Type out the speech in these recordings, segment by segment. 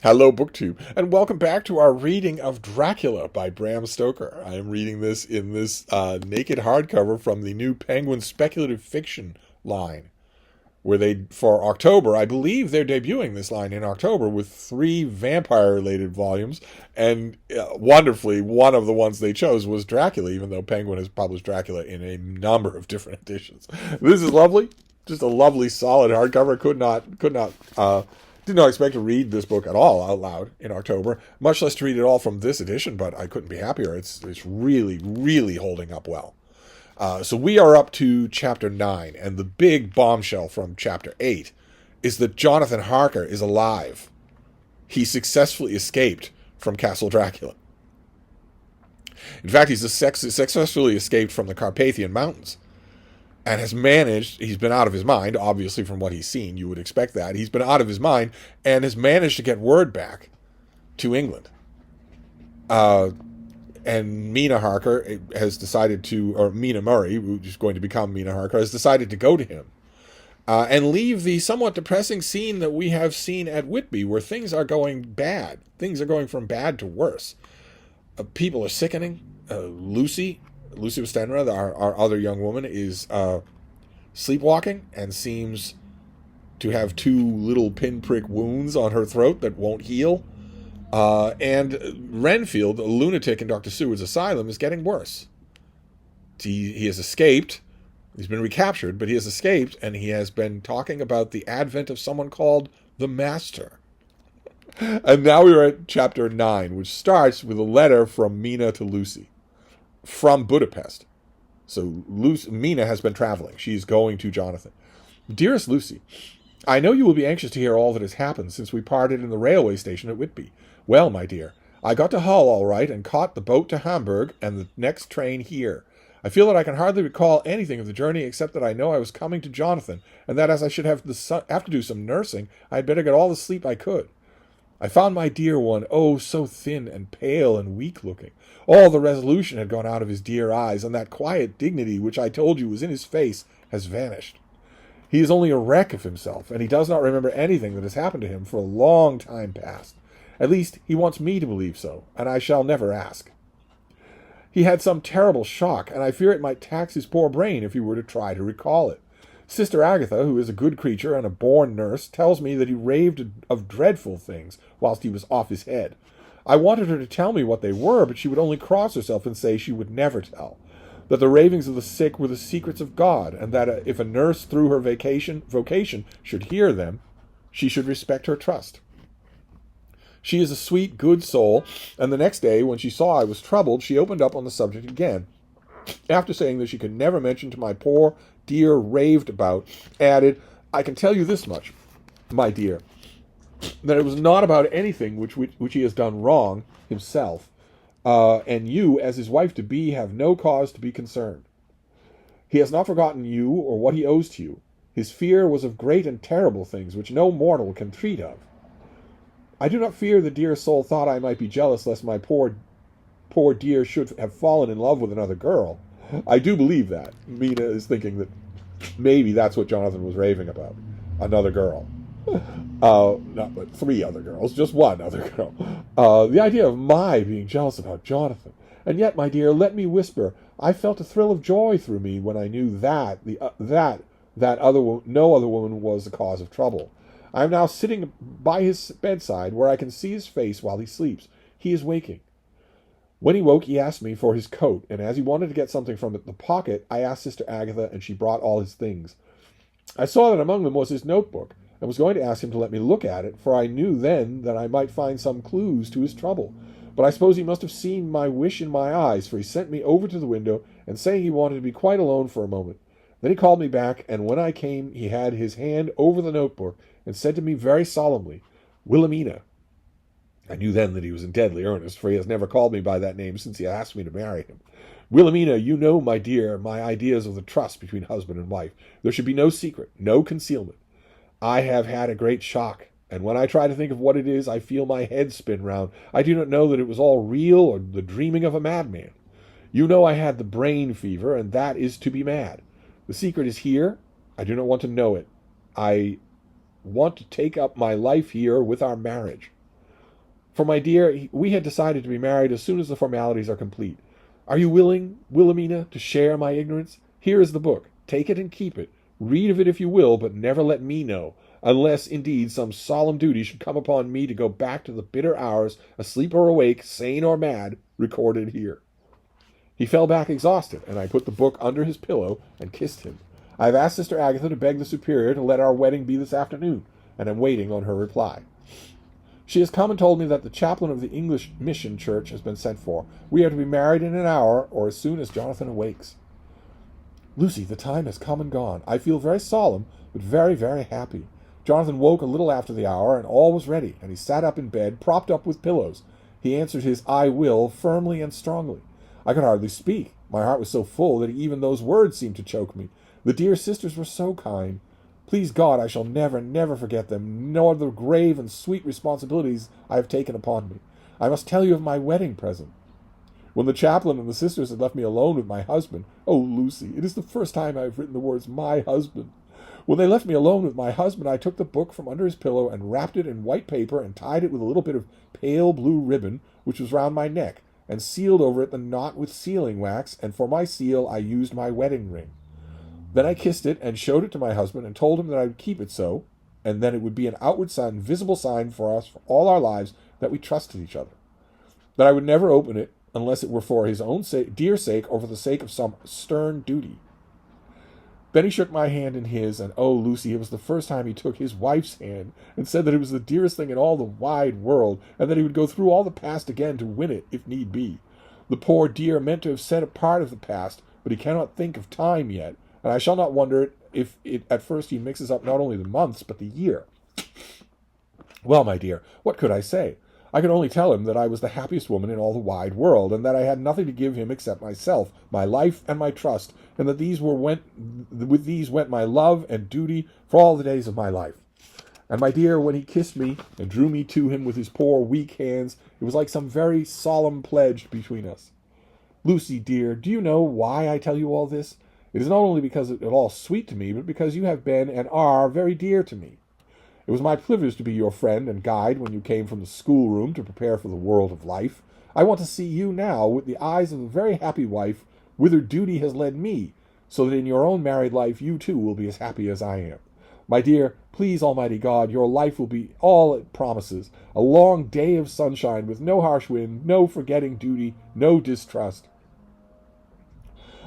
Hello, BookTube, and welcome back to our reading of Dracula by Bram Stoker. I am reading this in this naked hardcover from the new Penguin speculative fiction line, where for October, I believe they're debuting this line in October with 3 vampire-related volumes, and wonderfully, one of the ones they chose was Dracula, even though Penguin has published Dracula in a number of different editions. This is lovely, just a lovely, solid hardcover. Did not expect to read this book at all out loud in October, much less to read it all from this edition, but I couldn't be happier. It's really, really holding up well. So we are up to Chapter 9, and the big bombshell from Chapter 8 is that Jonathan Harker is alive. He successfully escaped from Castle Dracula. In fact, he's successfully escaped from the Carpathian Mountains. And has managed, he's been out of his mind, obviously from what he's seen, you would expect that. He's been out of his mind and has managed to get word back to England. And Mina Harker has decided to, or Mina Murray, who's is going to become Mina Harker, has decided to go to him. And leave the somewhat depressing scene that we have seen at Whitby, where things are going bad. Things are going from bad to worse. People are sickening. Lucy Westenra, our other young woman, is sleepwalking and seems to have 2 little pinprick wounds on her throat that won't heal. And Renfield, a lunatic in Dr. Seward's asylum, is getting worse. He has escaped. He's been recaptured, but he has escaped, and he has been talking about the advent of someone called the Master. And now we're at Chapter 9, which starts with a letter from Mina to Lucy. From Budapest. So Mina has been traveling. She's going to Jonathan. Dearest Lucy, I know you will be anxious to hear all that has happened since we parted in the railway station at Whitby. Well, my dear, I got to Hull all right and caught the boat to Hamburg and the next train here. I feel that I can hardly recall anything of the journey except that I know I was coming to Jonathan, and that as I should have to do some nursing, I had better get all the sleep I could. I found my dear one, oh, so thin and pale and weak-looking. All the resolution had gone out of his dear eyes, and that quiet dignity which I told you was in his face has vanished. He is only a wreck of himself, and he does not remember anything that has happened to him for a long time past. At least, he wants me to believe so, and I shall never ask. He had some terrible shock, and I fear it might tax his poor brain if he were to try to recall it. Sister Agatha, who is a good creature and a born nurse, tells me that he raved of dreadful things whilst he was off his head. I wanted her to tell me what they were, but she would only cross herself and say she would never tell. That the ravings of the sick were the secrets of God, and that if a nurse through her vocation should hear them, she should respect her trust. She is a sweet, good soul, and the next day, when she saw I was troubled, she opened up on the subject again. After saying that she could never mention to my poor dear raved about, added, I can tell you this much, my dear, that it was not about anything which he has done wrong himself, and you, as his wife-to-be, have no cause to be concerned. He has not forgotten you or what he owes to you. His fear was of great and terrible things which no mortal can treat of. I do not fear the dear soul thought I might be jealous lest my poor dear should have fallen in love with another girl. I do believe that. Mina is thinking that maybe that's what Jonathan was raving about. Another girl. Not but 3 other girls, just one other girl. The idea of my being jealous about Jonathan. And yet, my dear, let me whisper, I felt a thrill of joy through me when I knew that no other woman was the cause of trouble. I am now sitting by his bedside where I can see his face while he sleeps. He is waking. When he woke, he asked me for his coat, and as he wanted to get something from the pocket, I asked Sister Agatha, and she brought all his things. I saw that among them was his notebook, and was going to ask him to let me look at it, for I knew then that I might find some clues to his trouble. But I suppose he must have seen my wish in my eyes, for he sent me over to the window, and saying he wanted to be quite alone for a moment. Then he called me back, and when I came, he had his hand over the notebook, and said to me very solemnly, Wilhelmina. I knew then that he was in deadly earnest, for he has never called me by that name since he asked me to marry him. Wilhelmina, you know, my dear, my ideas of the trust between husband and wife. There should be no secret, no concealment. I have had a great shock, and when I try to think of what it is, I feel my head spin round. I do not know that it was all real or the dreaming of a madman. You know I had the brain fever, and that is to be mad. The secret is here. I do not want to know it. I want to take up my life here with our marriage. For my dear, we had decided to be married as soon as the formalities are complete. Are you willing, Wilhelmina, to share my ignorance? Here is the book. Take it and keep it. Read of it if you will, but never let me know, unless, indeed, some solemn duty should come upon me to go back to the bitter hours, asleep or awake, sane or mad, recorded here. He fell back exhausted, and I put the book under his pillow and kissed him. I have asked Sister Agatha to beg the Superior to let our wedding be this afternoon, and am waiting on her reply. She has come and told me that the chaplain of the English Mission Church has been sent for. We are to be married in an hour, or as soon as Jonathan awakes. Lucy, the time has come and gone. I feel very solemn, but very, very happy. Jonathan woke a little after the hour, and all was ready, and he sat up in bed, propped up with pillows. He answered his "I will" firmly and strongly. I could hardly speak. My heart was so full that even those words seemed to choke me. The dear sisters were so kind. Please God, I shall never, never forget them, nor the grave and sweet responsibilities I have taken upon me. I must tell you of my wedding present. When the chaplain and the sisters had left me alone with my husband, oh, Lucy, it is the first time I have written the words, my husband. When they left me alone with my husband, I took the book from under his pillow and wrapped it in white paper and tied it with a little bit of pale blue ribbon, which was round my neck, and sealed over it the knot with sealing wax, and for my seal I used my wedding ring. Then I kissed it and showed it to my husband and told him that I would keep it so, and then it would be an outward sign, visible sign for us for all our lives that we trusted each other. That I would never open it unless it were for his own dear sake or for the sake of some stern duty. Then he shook my hand in his, and oh, Lucy, it was the first time he took his wife's hand and said that it was the dearest thing in all the wide world, and that he would go through all the past again to win it, if need be. The poor dear meant to have said a part of the past, but he cannot think of time yet, and I shall not wonder if at first he mixes up not only the months, but the year. Well, my dear, what could I say? I could only tell him that I was the happiest woman in all the wide world, and that I had nothing to give him except myself, my life, and my trust, and that with these went my love and duty for all the days of my life. And my dear, when he kissed me and drew me to him with his poor, weak hands, it was like some very solemn pledge between us. Lucy, dear, do you know why I tell you all this? It is not only because it is all sweet to me, but because you have been and are very dear to me. It was my privilege to be your friend and guide when you came from the schoolroom to prepare for the world of life. I want to see you now with the eyes of a very happy wife, whither duty has led me, so that in your own married life you too will be as happy as I am. My dear, please Almighty God, your life will be all it promises, a long day of sunshine with no harsh wind, no forgetting duty, no distrust.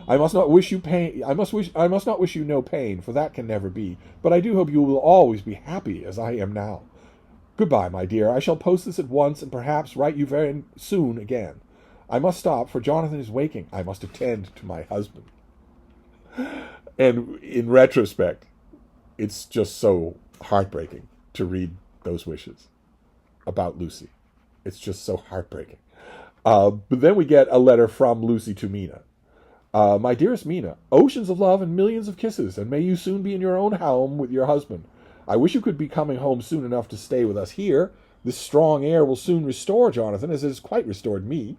I must not wish you pain. I must not wish you no pain, for that can never be. But I do hope you will always be happy as I am now. Goodbye, my dear. I shall post this at once, and perhaps write you very soon again. I must stop, for Jonathan is waking. I must attend to my husband. And in retrospect, it's just so heartbreaking to read those wishes about Lucy. It's just so heartbreaking. But then we get a letter from Lucy to Mina. My dearest Mina, oceans of love and millions of kisses, and may you soon be in your own home with your husband. I wish you could be coming home soon enough to stay with us here. This strong air will soon restore Jonathan, as it has quite restored me.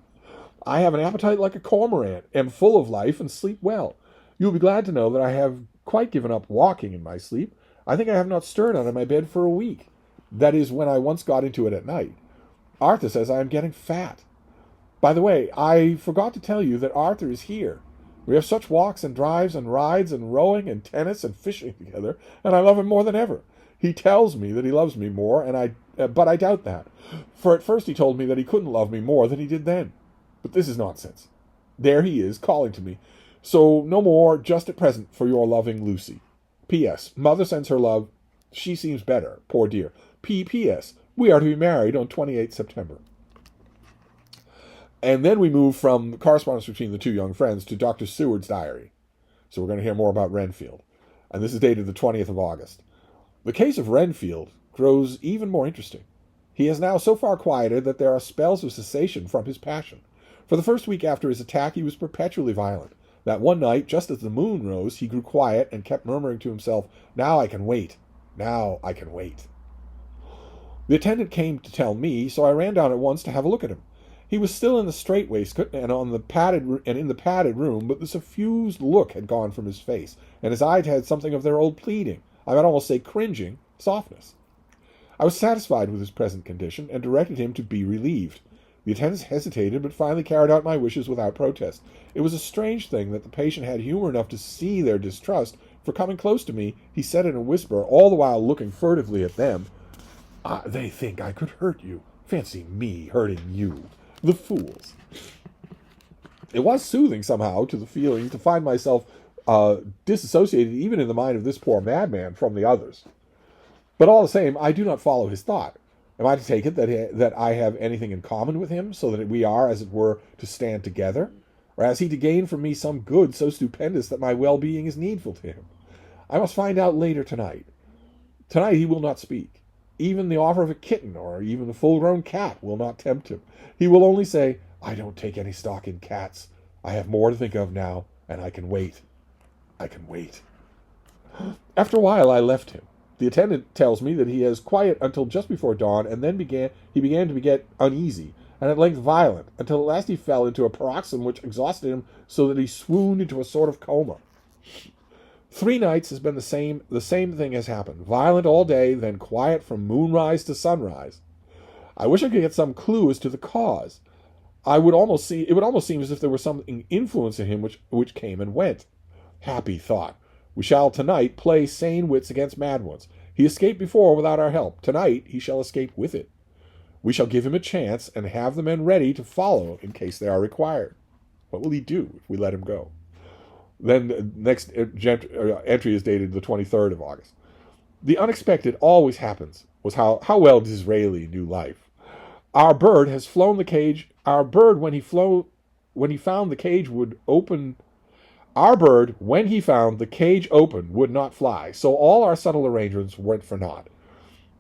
I have an appetite like a cormorant, am full of life, and sleep well. You will be glad to know that I have quite given up walking in my sleep. I think I have not stirred out of my bed for a week. That is, when I once got into it at night. Arthur says I am getting fat. By the way, I forgot to tell you that Arthur is here. We have such walks and drives and rides and rowing and tennis and fishing together, and I love him more than ever. He tells me that he loves me more, but I doubt that. For at first he told me that he couldn't love me more than he did then. But this is nonsense. There he is, calling to me. So no more, just at present, for your loving Lucy. P.S. Mother sends her love. She seems better, poor dear. P.P.S. We are to be married on 28th September. And then we move from the correspondence between the two young friends to Dr. Seward's diary. So we're going to hear more about Renfield. And this is dated the 20th of August. The case of Renfield grows even more interesting. He has now so far quieted that there are spells of cessation from his passion. For the first week after his attack, he was perpetually violent. That one night, just as the moon rose, he grew quiet and kept murmuring to himself, "Now I can wait. Now I can wait." The attendant came to tell me, so I ran down at once to have a look at him. He was still in the strait waistcoat and in the padded room, but the suffused look had gone from his face, and his eyes had something of their old pleading, I might almost say cringing, softness. I was satisfied with his present condition, and directed him to be relieved. The attendants hesitated, but finally carried out my wishes without protest. It was a strange thing that the patient had humor enough to see their distrust, for coming close to me, he said in a whisper, all the while looking furtively at them, "They think I could hurt you. Fancy me hurting you. The fools." It was soothing somehow to the feeling to find myself disassociated even in the mind of this poor madman from the others. But all the same, I do not follow his thought. Am I to take it that I have anything in common with him, so that we are, as it were, to stand together? Or has he to gain from me some good so stupendous that my well-being is needful to him? I must find out later tonight. Tonight he will not speak. Even the offer of a kitten, or even a full-grown cat, will not tempt him. He will only say, "I don't take any stock in cats. I have more to think of now, and I can wait. I can wait." After a while I left him. The attendant tells me that he was quiet until just before dawn, and then he began to get uneasy, and at length violent, until at last he fell into a paroxysm which exhausted him so that he swooned into a sort of coma. 3 nights has been the same thing has happened. Violent all day, then quiet from moonrise to sunrise. I wish I could get some clue as to the cause. It would almost seem as if there was something influencing him which came and went. Happy thought. We shall tonight play sane wits against mad ones. He escaped before without our help. Tonight he shall escape with it. We shall give him a chance and have the men ready to follow in case they are required. What will he do if we let him go? Then the next entry is dated the 23rd of August. The unexpected always happens, was how well Disraeli knew life. Our bird has flown the cage. Our bird, when he found the cage would open. Our bird, when he found the cage open, would not fly, so all our subtle arrangements went for naught.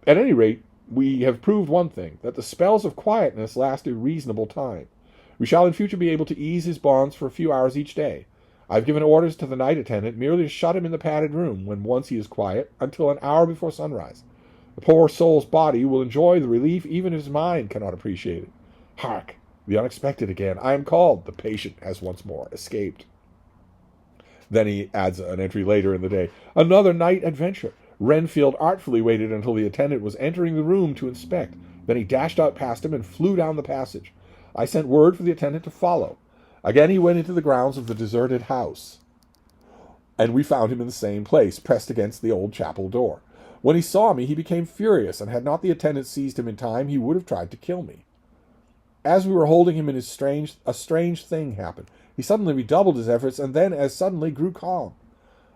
At any rate, we have proved one thing, that the spells of quietness last a reasonable time. We shall in future be able to ease his bonds for a few hours each day. I have given orders to the night attendant merely to shut him in the padded room, when once he is quiet, until an hour before sunrise. The poor soul's body will enjoy the relief even if his mind cannot appreciate it. Hark! The unexpected again. I am called. The patient has once more escaped. Then he adds an entry later in the day. Another night adventure. Renfield artfully waited until the attendant was entering the room to inspect. Then he dashed out past him and flew down the passage. I sent word for the attendant to follow. Again he went into the grounds of the deserted house, and we found him in the same place, pressed against the old chapel door. When he saw me, he became furious, and had not the attendant seized him in time, he would have tried to kill me. As we were holding him a strange thing happened. He suddenly redoubled his efforts, and then, as suddenly, grew calm.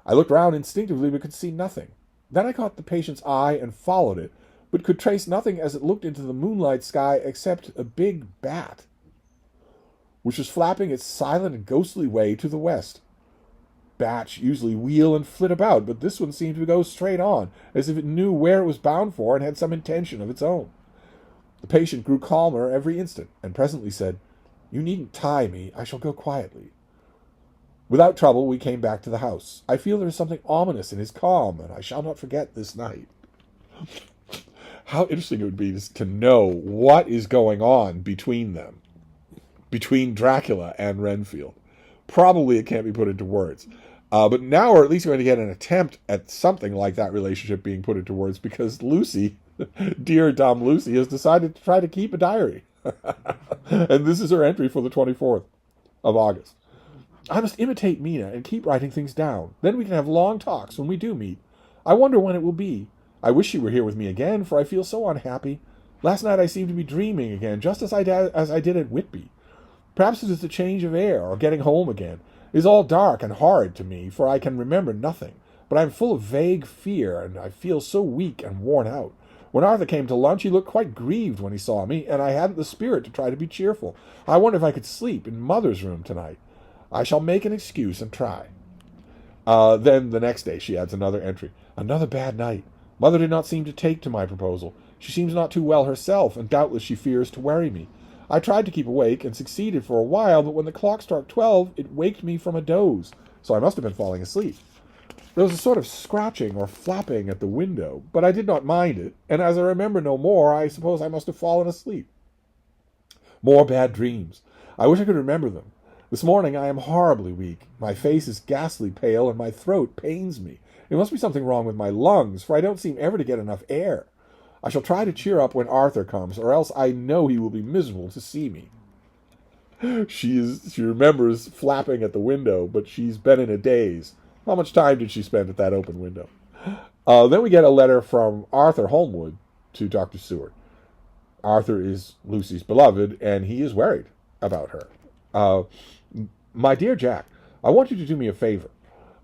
I looked round instinctively, but could see nothing. Then I caught the patient's eye and followed it, but could trace nothing as it looked into the moonlight sky except a big bat, which was flapping its silent and ghostly way to the west. Bats usually wheel and flit about, but this one seemed to go straight on, as if it knew where it was bound for and had some intention of its own. The patient grew calmer every instant, and presently said, "You needn't tie me. I shall go quietly." Without trouble, we came back to the house. I feel there is something ominous in his calm, and I shall not forget this night. How interesting it would be to know what is going on between them, between Dracula and Renfield. Probably it can't be put into words. But now we're at least going to get an attempt at something like that relationship being put into words, because Lucy, dear dumb Lucy, has decided to try to keep a diary. And this is her entry for the 24th of August. I must imitate Mina and keep writing things down. Then we can have long talks when we do meet. I wonder when it will be. I wish she were here with me again, for I feel so unhappy. Last night I seemed to be dreaming again, just as I did at Whitby. Perhaps it is the change of air, or getting home again. It is all dark and horrid to me, for I can remember nothing. But I am full of vague fear, and I feel so weak and worn out. When Arthur came to lunch, he looked quite grieved when he saw me, and I hadn't the spirit to try to be cheerful. I wonder if I could sleep in Mother's room tonight. I shall make an excuse and try. Then the next day she adds another entry. Another bad night. Mother did not seem to take to my proposal. She seems not too well herself, and doubtless she fears to worry me. I tried to keep awake, and succeeded for a while, but when the clock struck 12, it waked me from a doze, so I must have been falling asleep. There was a sort of scratching or flapping at the window, but I did not mind it, and as I remember no more, I suppose I must have fallen asleep. More bad dreams. I wish I could remember them. This morning I am horribly weak. My face is ghastly pale, and my throat pains me. It must be something wrong with my lungs, for I don't seem ever to get enough air. I shall try to cheer up when Arthur comes, or else I know he will be miserable to see me. She remembers flapping at the window, but she's been in a daze. How much time did she spend at that open window? Then we get a letter from Arthur Holmwood to Dr. Seward. Arthur is Lucy's beloved, and he is worried about her. My dear Jack, I want you to do me a favor.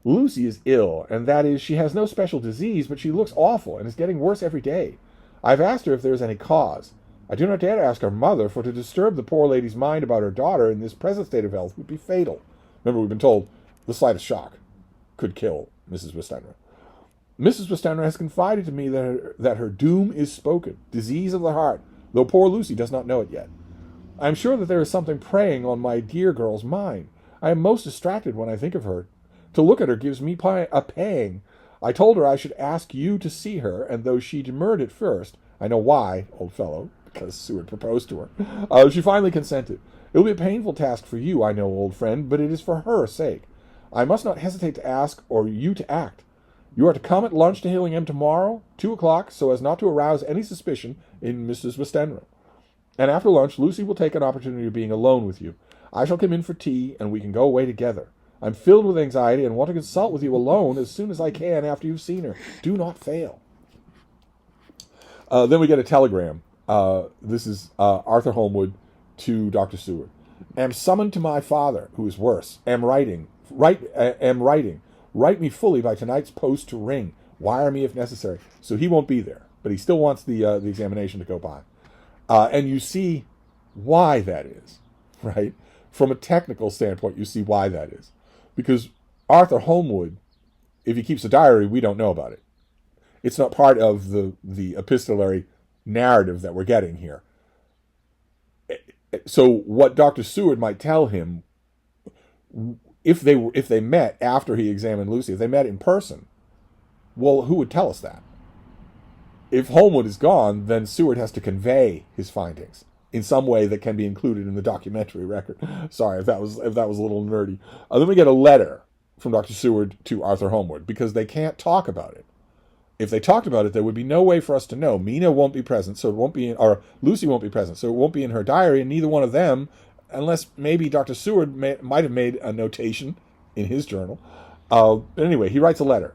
Lucy is ill, and that is, she has no special disease, but she looks awful and is getting worse every day. I've asked her if there is any cause. I do not dare to ask her mother, for to disturb the poor lady's mind about her daughter in this present state of health would be fatal. Remember, we've been told the slightest shock could kill Mrs. Westenra. Mrs. Westenra has confided to me that her doom is spoken, disease of the heart, though poor Lucy does not know it yet. I am sure that there is something preying on my dear girl's mind. I am most distracted when I think of her. To look at her gives me a pang. I told her I should ask you to see her, and though she demurred at first, I know why, old fellow, because Seward proposed to her, she finally consented. It will be a painful task for you, I know, old friend, but it is for her sake. I must not hesitate to ask, or you to act. You are to come at lunch to Hillingham tomorrow, 2 o'clock, so as not to arouse any suspicion in Mrs. Westenra. And after lunch, Lucy will take an opportunity of being alone with you. I shall come in for tea, and we can go away together. I'm filled with anxiety and want to consult with you alone as soon as I can after you've seen her. Do not fail. Then we get a telegram. This is Arthur Holmwood to Dr. Seward. Am summoned to my father, who is worse. Am writing. Write me fully by tonight's post to ring. Wire me if necessary. So he won't be there, but he still wants the examination to go by. And you see why that is, right? From a technical standpoint, you see why that is. Because Arthur Holmwood, if he keeps a diary, we don't know about it. It's not part of the epistolary narrative that we're getting here. So what Dr. Seward might tell him, if they met after he examined Lucy, if they met in person, well, who would tell us that? If Holmwood is gone, then Seward has to convey his findings in some way that can be included in the documentary record. Sorry if that was a little nerdy. Then we get a letter from Dr. Seward to Arthur Holmwood, because they can't talk about it. If they talked about it, there would be no way for us to know. Mina won't be present, so it won't be or Lucy won't be present, so it won't be in her diary, and neither one of them, unless maybe Dr. Seward might have made a notation in his journal. Anyway, he writes a letter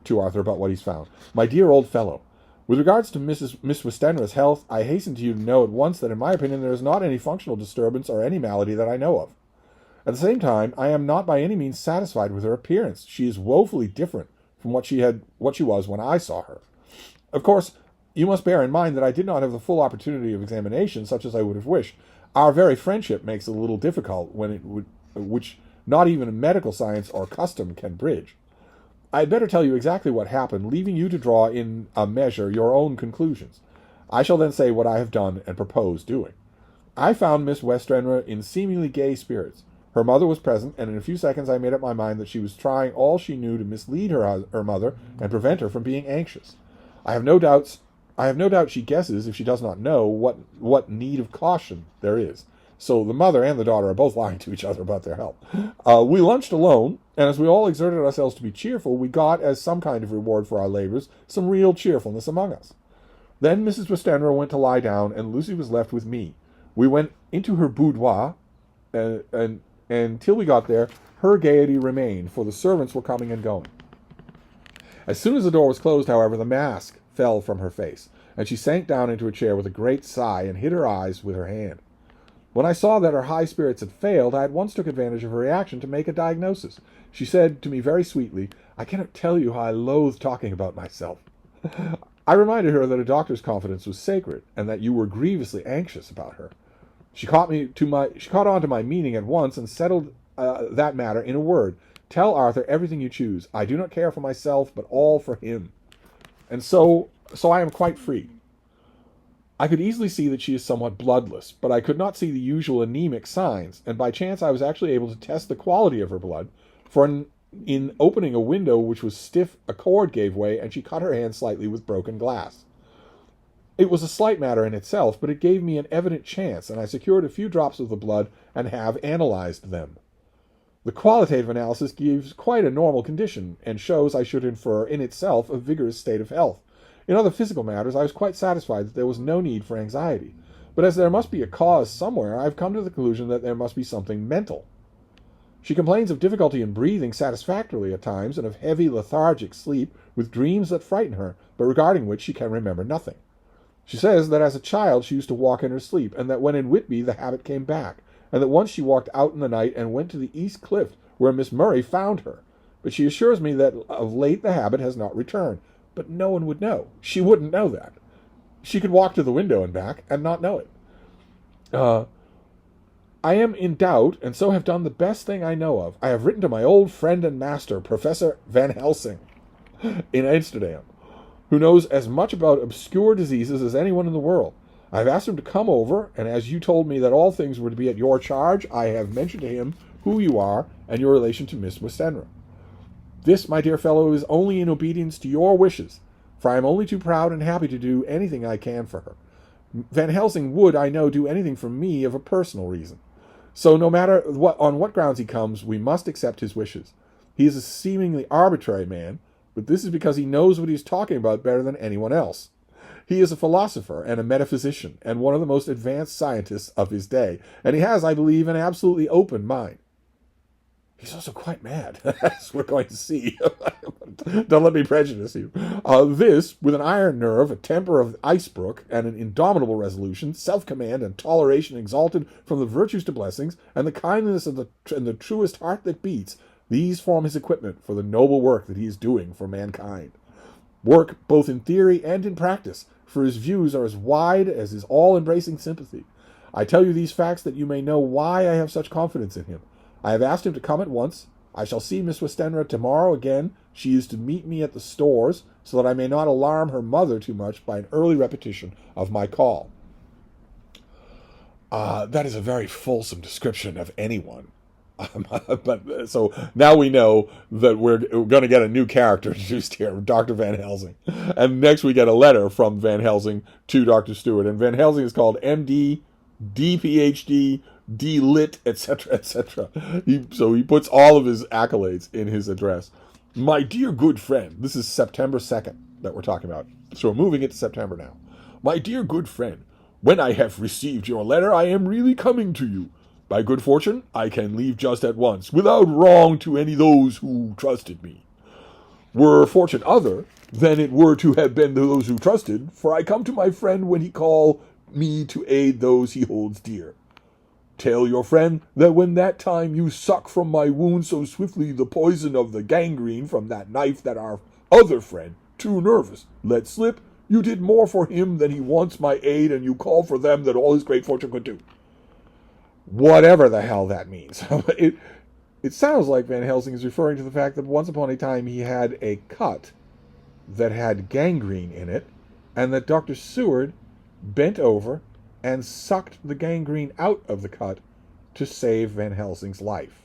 to Arthur about what he's found. My dear old fellow, with regards to Miss Westenra's health, I hasten to you to know at once that in my opinion there is not any functional disturbance or any malady that I know of. At the same time, I am not by any means satisfied with her appearance. She is woefully different from what she was when I saw her. Of course, you must bear in mind that I did not have the full opportunity of examination such as I would have wished. Our very friendship makes it a little difficult which not even medical science or custom can bridge. I had better tell you exactly what happened, leaving you to draw in a measure your own conclusions. I shall then say what I have done and propose doing. I found Miss Westenra in seemingly gay spirits. Her mother was present, and in a few seconds I made up my mind that she was trying all she knew to mislead her mother and prevent her from being anxious. I have no doubt she guesses, if she does not know, what need of caution there is. So the mother and the daughter are both lying to each other about their health. We lunched alone, and as we all exerted ourselves to be cheerful, we got, as some kind of reward for our labors, some real cheerfulness among us. Then Mrs. Westenra went to lie down, and Lucy was left with me. We went into her boudoir, and till we got there, her gaiety remained, for the servants were coming and going. As soon as the door was closed, however, the mask fell from her face, and she sank down into a chair with a great sigh and hid her eyes with her hand. When I saw that her high spirits had failed, I at once took advantage of her reaction to make a diagnosis. She said to me very sweetly, I cannot tell you how I loathe talking about myself. I reminded her that a doctor's confidence was sacred, and that you were grievously anxious about her. She caught on to my meaning at once, and settled that matter in a word. Tell Arthur everything you choose. I do not care for myself, but all for him. And so I am quite free. I could easily see that she is somewhat bloodless, but I could not see the usual anemic signs, and by chance I was actually able to test the quality of her blood, for in opening a window which was stiff, a cord gave way, and she cut her hand slightly with broken glass. It was a slight matter in itself, but it gave me an evident chance, and I secured a few drops of the blood and have analyzed them. The qualitative analysis gives quite a normal condition, and shows, I should infer, in itself a vigorous state of health, In other physical matters, I was quite satisfied that there was no need for anxiety. But as there must be a cause somewhere, I have come to the conclusion that there must be something mental. She complains of difficulty in breathing satisfactorily at times, and of heavy, lethargic sleep, with dreams that frighten her, but regarding which she can remember nothing. She says that as a child she used to walk in her sleep, and that when in Whitby the habit came back, and that once she walked out in the night and went to the East Cliff, where Miss Murray found her. But she assures me that of late the habit has not returned. But no one would know. She wouldn't know that. She could walk to the window and back and not know it. I am in doubt, and so have done the best thing I know of. I have written to my old friend and master, Professor Van Helsing, in Amsterdam, who knows as much about obscure diseases as anyone in the world. I have asked him to come over, and as you told me that all things were to be at your charge, I have mentioned to him who you are and your relation to Miss Westenra. This, my dear fellow, is only in obedience to your wishes, for I am only too proud and happy to do anything I can for her. Van Helsing would, I know, do anything for me of a personal reason. So no matter on what grounds he comes, we must accept his wishes. He is a seemingly arbitrary man, but this is because he knows what he is talking about better than anyone else. He is a philosopher and a metaphysician, and one of the most advanced scientists of his day, and he has, I believe, an absolutely open mind. He's also quite mad, as we're going to see. Don't let me prejudice you. This, with an iron nerve, a temper of icebrook, and an indomitable resolution, self-command, and toleration exalted from the virtues to blessings, and the kindliness of the truest heart that beats, these form his equipment for the noble work that he is doing for mankind. Work both in theory and in practice, for his views are as wide as his all-embracing sympathy. I tell you these facts that you may know why I have such confidence in him. I have asked him to come at once. I shall see Miss Westenra tomorrow again. She is to meet me at the stores, so that I may not alarm her mother too much by an early repetition of my call. That is a very fulsome description of anyone. But so now we know that we're going to get a new character introduced here, Dr. Van Helsing. And next we get a letter from Van Helsing to Dr. Stewart. And Van Helsing is called MD, DPhD, D-Lit, etc., etc. So he puts all of his accolades in his address. My dear good friend, this is September 2nd that we're talking about. So we're moving it to September now. My dear good friend, when I have received your letter, I am really coming to you. By good fortune, I can leave just at once, without wrong to any those who trusted me. Were fortune other, then it were to have been those who trusted, for I come to my friend when he call me to aid those he holds dear. Tell your friend that when that time you suck from my wound so swiftly the poison of the gangrene from that knife that our other friend, too nervous, let slip, you did more for him than he wants my aid, and you call for them that all his great fortune could do. Whatever the hell that means. It sounds like Van Helsing is referring to the fact that once upon a time he had a cut that had gangrene in it, and that Dr. Seward bent over and sucked the gangrene out of the cut to save Van Helsing's life.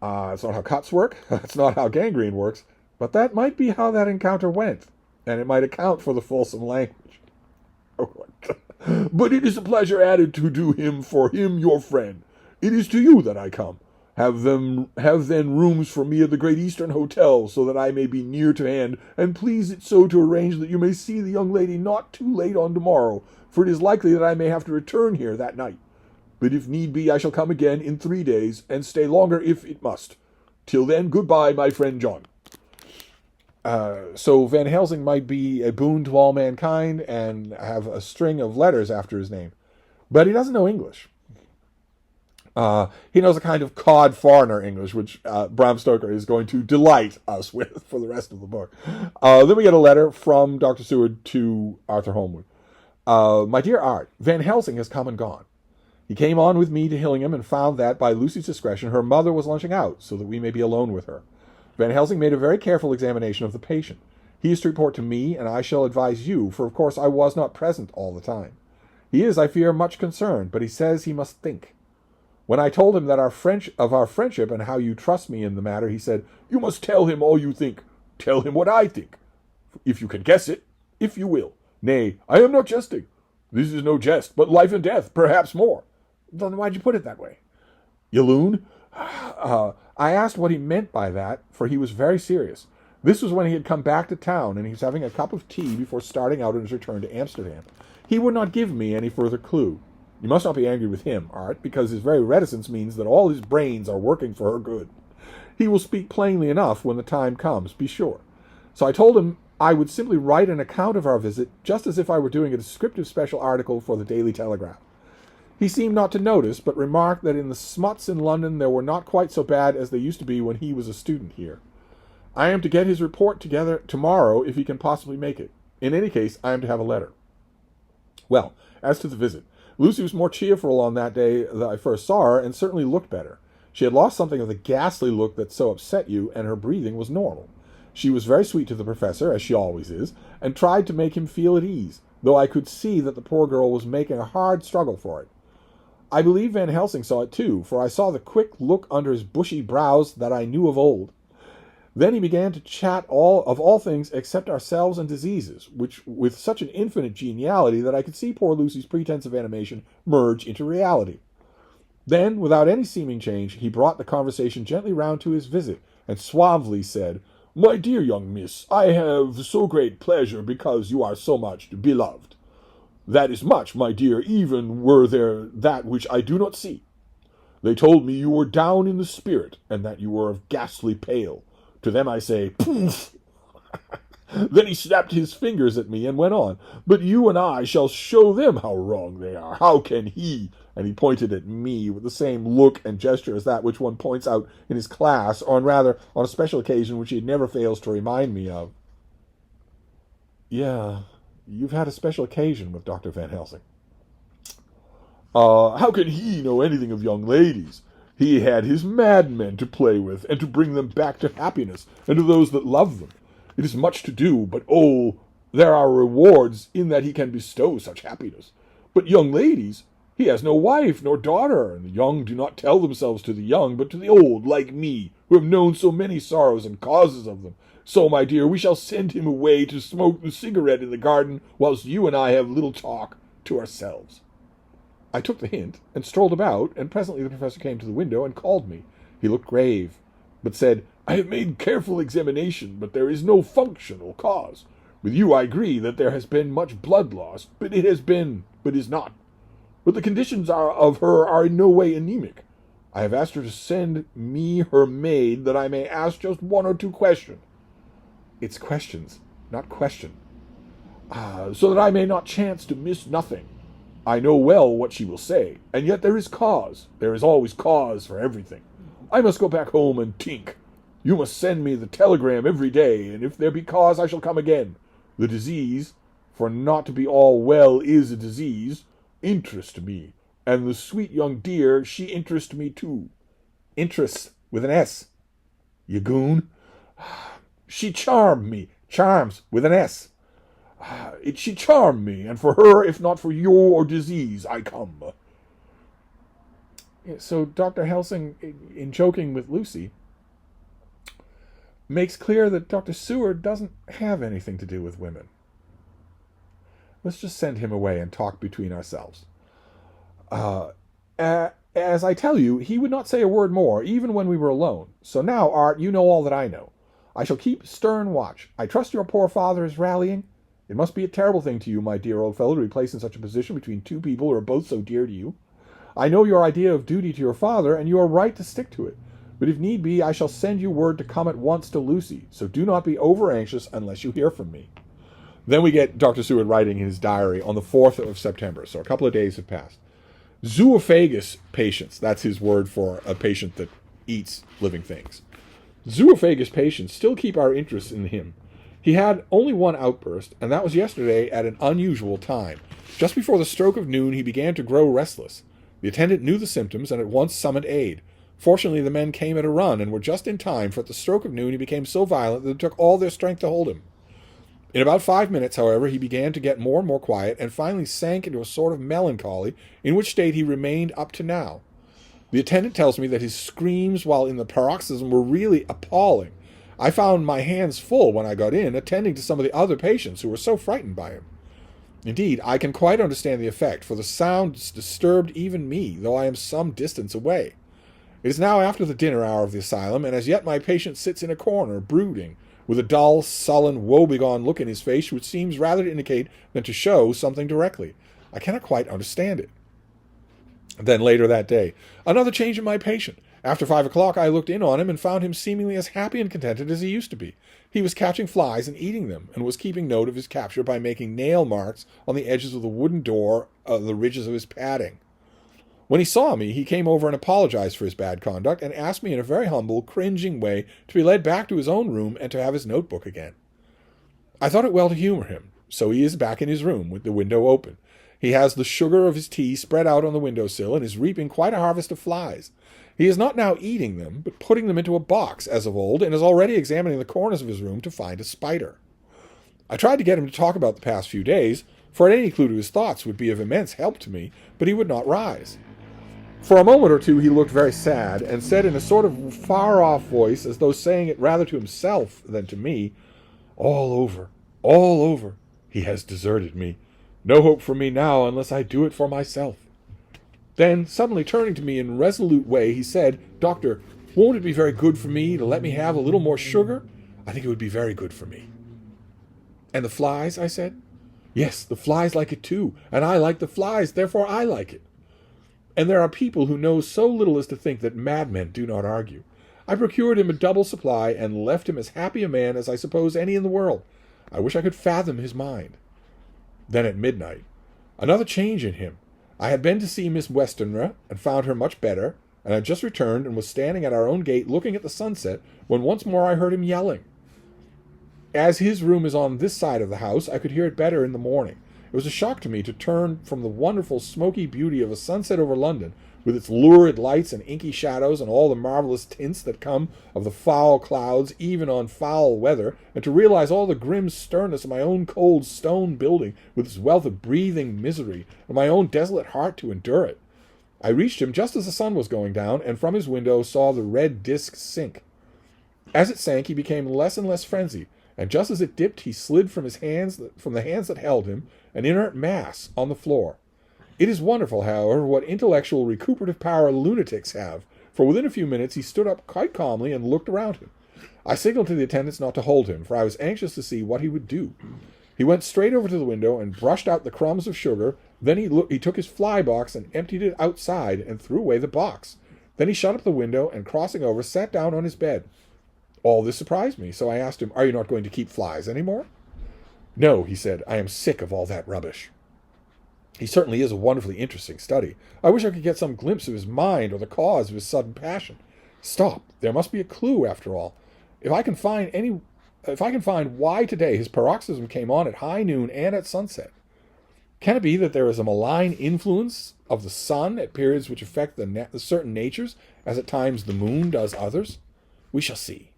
It's not how cuts work. That's not how gangrene works. But that might be how that encounter went. And it might account for the fulsome language. But it is a pleasure added to do him for him, your friend. It is to you that I come. Have then rooms for me at the Great Eastern Hotel, so that I may be near to hand, and please it so to arrange that you may see the young lady not too late on tomorrow, for it is likely that I may have to return here that night. But if need be, I shall come again in 3 days, and stay longer if it must. Till then, goodbye, my friend John. So Van Helsing might be a boon to all mankind and have a string of letters after his name. But he doesn't know English. He knows a kind of cod foreigner English, which Bram Stoker is going to delight us with for the rest of the book. Then we get a letter from Dr. Seward to Arthur Holmwood. My dear Art, Van Helsing has come and gone. He came on with me to Hillingham and found that, by Lucy's discretion, her mother was lunching out, so that we may be alone with her. Van Helsing made a very careful examination of the patient. He is to report to me, and I shall advise you, for of course I was not present all the time. He is, I fear, much concerned, but he says he must think. When I told him that our friendship and how you trust me in the matter, he said, "You must tell him all you think. Tell him what I think. If you can guess it, if you will. Nay, I am not jesting. This is no jest, but life and death, perhaps more." Then why'd you put it that way? You loon? I asked what he meant by that, for he was very serious. This was when he had come back to town, and he was having a cup of tea before starting out on his return to Amsterdam. He would not give me any further clue. You must not be angry with him, Art, because his very reticence means that all his brains are working for her good. He will speak plainly enough when the time comes, be sure. So I told him I would simply write an account of our visit, just as if I were doing a descriptive special article for the Daily Telegraph. He seemed not to notice, but remarked that in the smuts in London there were not quite so bad as they used to be when he was a student here. I am to get his report together tomorrow if he can possibly make it. In any case, I am to have a letter. Well, as to the visit, Lucy was more cheerful on that day that I first saw her, and certainly looked better. She had lost something of the ghastly look that so upset you, and her breathing was normal. She was very sweet to the professor, as she always is, and tried to make him feel at ease, though I could see that the poor girl was making a hard struggle for it. I believe Van Helsing saw it too, for I saw the quick look under his bushy brows that I knew of old. Then he began to chat of all things except ourselves and diseases, which with such an infinite geniality that I could see poor Lucy's pretense of animation merge into reality. Then, without any seeming change, he brought the conversation gently round to his visit, and suavely said, "My dear young miss, I have so great pleasure because you are so much beloved. That is much, my dear, even were there that which I do not see. They told me you were down in the spirit, and that you were of ghastly pale. To them I say, poof!" Then he snapped his fingers at me and went on, "But you and I shall show them how wrong they are. How can he?" And he pointed at me with the same look and gesture as that which one points out in his class, or rather on a special occasion which he never fails to remind me of. Yeah, you've had a special occasion with Dr. Van Helsing. How can he know anything of young ladies? He had his madmen to play with, and to bring them back to happiness, and to those that love them. It is much to do, but oh, there are rewards in that he can bestow such happiness. But young ladies, he has no wife nor daughter, and the young do not tell themselves to the young, but to the old, like me, who have known so many sorrows and causes of them. So, my dear, we shall send him away to smoke the cigarette in the garden, whilst you and I have little talk to ourselves." I took the hint, and strolled about, and presently the professor came to the window and called me. He looked grave, but said, "I have made careful examination, but there is no functional cause. With you I agree that there has been much blood loss, but it has been, but is not. But the conditions of her are in no way anemic. I have asked her to send me her maid, that I may ask just one or two questions." It's questions, not question. "So that I may not chance to miss nothing. I know well what she will say, and yet there is cause. There is always cause for everything. I must go back home and think. You must send me the telegram every day, and if there be cause, I shall come again. The disease, for not to be all well is a disease, interests me, and the sweet young dear, she interests me too. Interests with an S. You goon. She charms with an S. She charmed me, and for her, if not for your disease, I come." So Dr. Helsing, in joking with Lucy, makes clear that Dr. Seward doesn't have anything to do with women. Let's just send him away and talk between ourselves. As I tell you, he would not say a word more, even when we were alone. So now, Art, you know all that I know. I shall keep stern watch. I trust your poor father is rallying. It must be a terrible thing to you, my dear old fellow, to be placed in such a position between two people who are both so dear to you. I know your idea of duty to your father, and you are right to stick to it. But if need be, I shall send you word to come at once to Lucy, so do not be over-anxious unless you hear from me. Then we get Dr. Seward writing in his diary on the 4th of September, so a couple of days have passed. Zoophagous patients, that's his word for a patient that eats living things. Zoophagous patients still keep our interest in him. He had only one outburst, and that was yesterday at an unusual time. Just before the stroke of noon, he began to grow restless. The attendant knew the symptoms and at once summoned aid. Fortunately, the men came at a run and were just in time, for at the stroke of noon he became so violent that it took all their strength to hold him. In about 5 minutes, however, he began to get more and more quiet, and finally sank into a sort of melancholy, in which state he remained up to now. The attendant tells me that his screams while in the paroxysm were really appalling. I found my hands full when I got in, attending to some of the other patients who were so frightened by him. Indeed, I can quite understand the effect, for the sounds disturbed even me, though I am some distance away. It is now after the dinner hour of the asylum, and as yet my patient sits in a corner, brooding, with a dull, sullen, woebegone look in his face which seems rather to indicate than to show something directly. I cannot quite understand it. Then later that day, another change in my patient. After 5 o'clock, I looked in on him and found him seemingly as happy and contented as he used to be. He was catching flies and eating them, and was keeping note of his capture by making nail marks on the edges of the wooden door of the ridges of his padding. When he saw me, he came over and apologized for his bad conduct, and asked me in a very humble, cringing way to be led back to his own room and to have his notebook again. I thought it well to humor him, so he is back in his room with the window open. He has the sugar of his tea spread out on the windowsill and is reaping quite a harvest of flies. He is not now eating them, but putting them into a box, as of old, and is already examining the corners of his room to find a spider. I tried to get him to talk about the past few days, for any clue to his thoughts would be of immense help to me, but he would not rise. For a moment or two he looked very sad, and said in a sort of far-off voice, as though saying it rather to himself than to me, all over. He has deserted me. No hope for me now unless I do it for myself. Then, suddenly turning to me in a resolute way, he said, Doctor, won't it be very good for me to let me have a little more sugar? I think it would be very good for me. And the flies, I said. Yes, the flies like it too, and I like the flies, therefore I like it. And there are people who know so little as to think that madmen do not argue. I procured him a double supply, and left him as happy a man as I suppose any in the world. I wish I could fathom his mind. Then at midnight, another change in him. I had been to see Miss Westenra, and found her much better, and had just returned, and was standing at our own gate looking at the sunset, when once more I heard him yelling. As his room is on this side of the house, I could hear it better in the morning. It was a shock to me to turn from the wonderful smoky beauty of a sunset over London, with its lurid lights and inky shadows and all the marvelous tints that come of the foul clouds even on foul weather, and to realize all the grim sternness of my own cold stone building with its wealth of breathing misery, and my own desolate heart to endure it. I reached him just as the sun was going down, and from his window saw the red disk sink. As it sank, he became less and less frenzied, and just as it dipped, he slid from the hands that held him, an inert mass on the floor. It is wonderful, however, what intellectual recuperative power lunatics have, for within a few minutes he stood up quite calmly and looked around him. I signaled to the attendants not to hold him, for I was anxious to see what he would do. He went straight over to the window and brushed out the crumbs of sugar. Then he took his fly box and emptied it outside and threw away the box. Then he shut up the window and, crossing over, sat down on his bed. All this surprised me, so I asked him, Are you not going to keep flies any more? No, he said, I am sick of all that rubbish. He certainly is a wonderfully interesting study. I wish I could get some glimpse of his mind or the cause of his sudden passion. Stop, there must be a clue after all. If I can find why today his paroxysm came on at high noon and at sunset. Can it be that there is a malign influence of the sun at periods which affect the certain natures, as at times the moon does others? We shall see.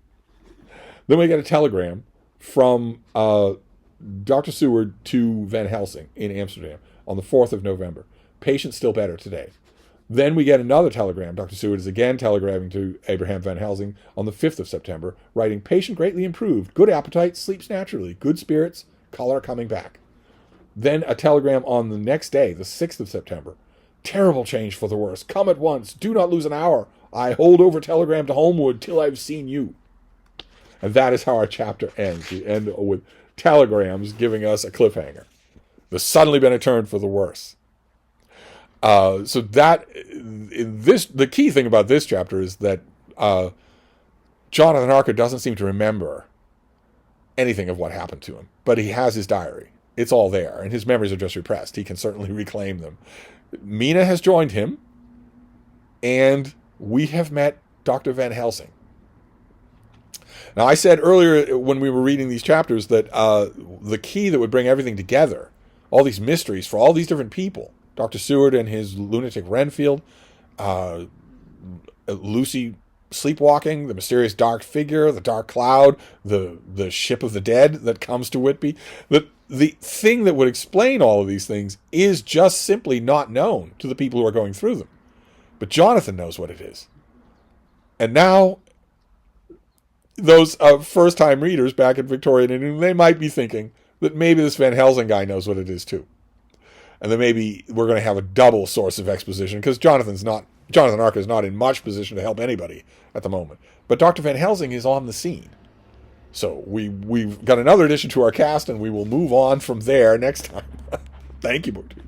Then we get a telegram from Dr. Seward to Van Helsing in Amsterdam on the 4th of November. Patient still better today. Then we get another telegram. Dr. Seward is again telegraphing to Abraham Van Helsing on the 5th of September, writing, Patient greatly improved, good appetite, sleeps naturally, good spirits, color coming back. Then a telegram on the next day, the 6th of September. Terrible change for the worse. Come at once. Do not lose an hour. I hold over telegram to Holmwood till I've seen you. And that is how our chapter ends. We end with telegrams giving us a cliffhanger. There's suddenly been a turn for the worse. So that the key thing about this chapter is that Jonathan Harker doesn't seem to remember anything of what happened to him, but he has his diary. It's all there, and his memories are just repressed. He can certainly reclaim them. Mina has joined him, and we have met Dr. Van Helsing. Now, I said earlier when we were reading these chapters that the key that would bring everything together, all these mysteries for all these different people, Dr. Seward and his lunatic Renfield, Lucy sleepwalking, the mysterious dark figure, the dark cloud, the ship of the dead that comes to Whitby, the thing that would explain all of these things is just simply not known to the people who are going through them. But Jonathan knows what it is. And now, those first-time readers back in Victorian England, they might be thinking that maybe this Van Helsing guy knows what it is too. And then maybe we're going to have a double source of exposition, because Jonathan Harker is not in much position to help anybody at the moment. But Dr. Van Helsing is on the scene. So we've got another addition to our cast, and we will move on from there next time. Thank you, Booktube.